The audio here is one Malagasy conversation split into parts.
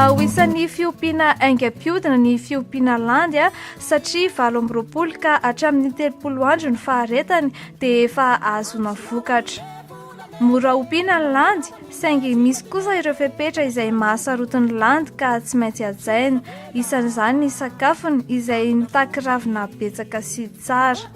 ho isan'ny fiompiana aingam-piodina ny fiompiana landy a satria 20 ka hatramin'ny 30 andro ny faharetany dia efa ahazona vokatra. Mora ompiana ny landy saingy misy kosa ireo fepetra izay mahasarotiny landy ka tsy maintsy hajaina, isan'izany ny sakafony izay mitaky ravina betsaka sy tsara.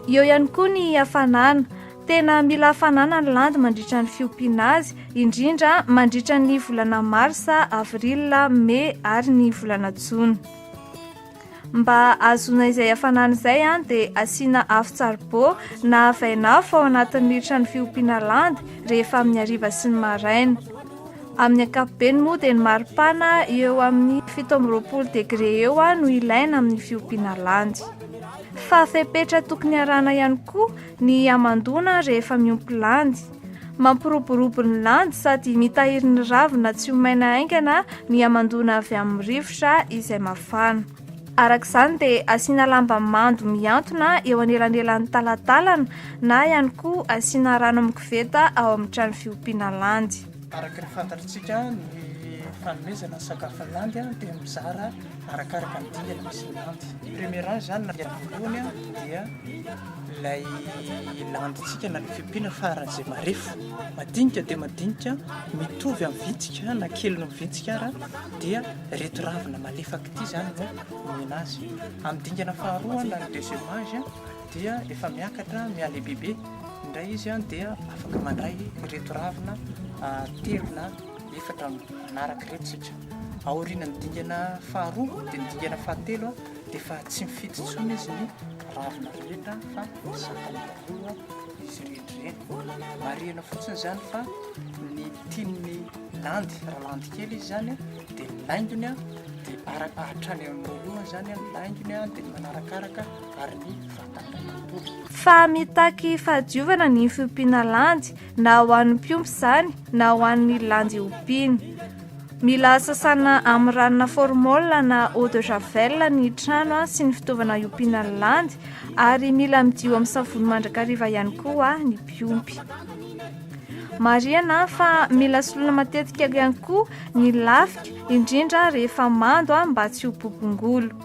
Eo ihany koa ny hafanana. Tena mila hafanana ny landy mandritra ny fiompiana azy, indrindra mandritra ny volana marsa, avrila, mey ary ny volana jona. Mba azona izay hafanana izay dia asiana afo-tsaribô na vainafo ao anatin'ny trano fiompiana landy rehefa amin'ny hariva sy ny maraina. Amin'ny ankapobeny moa dia ny maripana eo amin'ny 17 degré eo no ilaina amin'ny fiompiana landy. Fa fepetra tokony arana ihany koa ny hamandona rehefa miompy landy. Mampiroborobo ny landy sady mitahiry ny ravina tsy ho maina aingana ny hamandona avy amin'ny rivotra izay mafana. Arak'izany dia asiana lamba mando miantona eo anelanelan'ny talatalana na ihany koa asiana rano amin'ny koveta ao amin'ny trano fiompiana landy. Araka ny fantatritsika ny fanomezana ny sakafo landy dia mizara arakaraka ny dingana misy landy. Premièrement zany na voalohany dia ilay landyntsika na ny fiompiana faran'izay marefo madinika dia madinika mitovy amin'ny vitsika na kely ny vitsika ara dia reto ravina malefaka ity zany no mihina azy. Amin'ny dingana faharoa na ny deuxième âge dia efa miakatra miala bebe indray izy dia afaka mandray reto ravina telo na efatra manaraka reto sitra. Aoriana ny dingana faharoa dia ny dingana fahatelo dia fa tsy mifidy intsony izy ny ravina rehetra fa sakany daholo izy rehetra. Marihana fotsiny zany fa ny tian'ny landy, raha landy kely izy zany dia ny laingony dia hatrany amin'oloha zany ny laingony dia manarakaraka ary ny vatany. Fa mitaky fahadiovana ny fiompiana landy na ho an'ny mpiompy izany na ho an'ny landy ompiana. Mila sasana amin'ny ranona formol na eau de javel ny trano sy ny fitaovana iompiana ny landy ary mila midio amin'ny savony mandrakariva ihany koa ny mpiompy. Marihana fa mila solona matetika ihany koa ny lafika indrindra rehefa mando mba tsy ho bobongolo.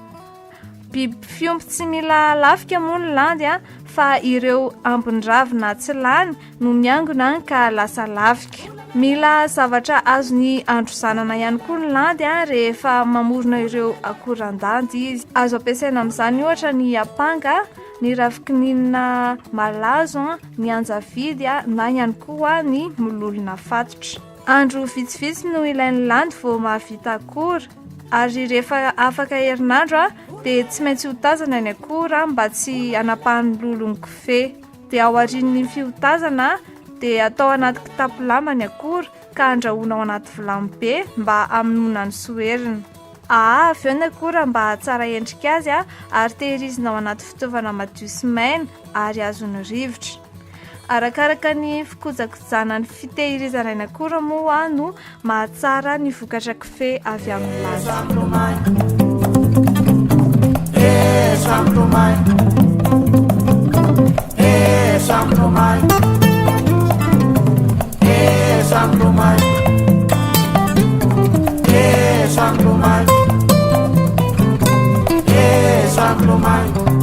Biby fiompy tsy mila lafika moa ny landy fa ireo ambon-dravina tsy lany no miangona ka lasa lafika. Mila zavatra azony androzanana ihany koa ny landy rehefa mamorona ireo akoran-dandy izy. Azo ampiasaina amin'izany ohatra ny apanga, ny ravikininina malazo, ny anjavidy na ihany koa ny mololona fatotra. Andro vitsivitsy no ilain'ny landy vao mahavita akora ary rehefa afaka herinandro dia tsy maintsy hotazana ny akora mba tsy hanapahan'ny lolon'ny kofehy. Dia ao aorian'ny fihotazana dia atao anaty kitapo lamba ny akora ka andrahoina ao anaty vilany be mba hamonoana ny soerina. Avy eo ny akora mba tsara endrika azy ary tehirizina ao anaty fitaovana madio sy maina ary azony rivotra. Arakaraka ny fikojakojana ny fitehirizana ny akora moa no mahatsara ny vokatra kofehy avy amin'ny landy. Saint-Romain.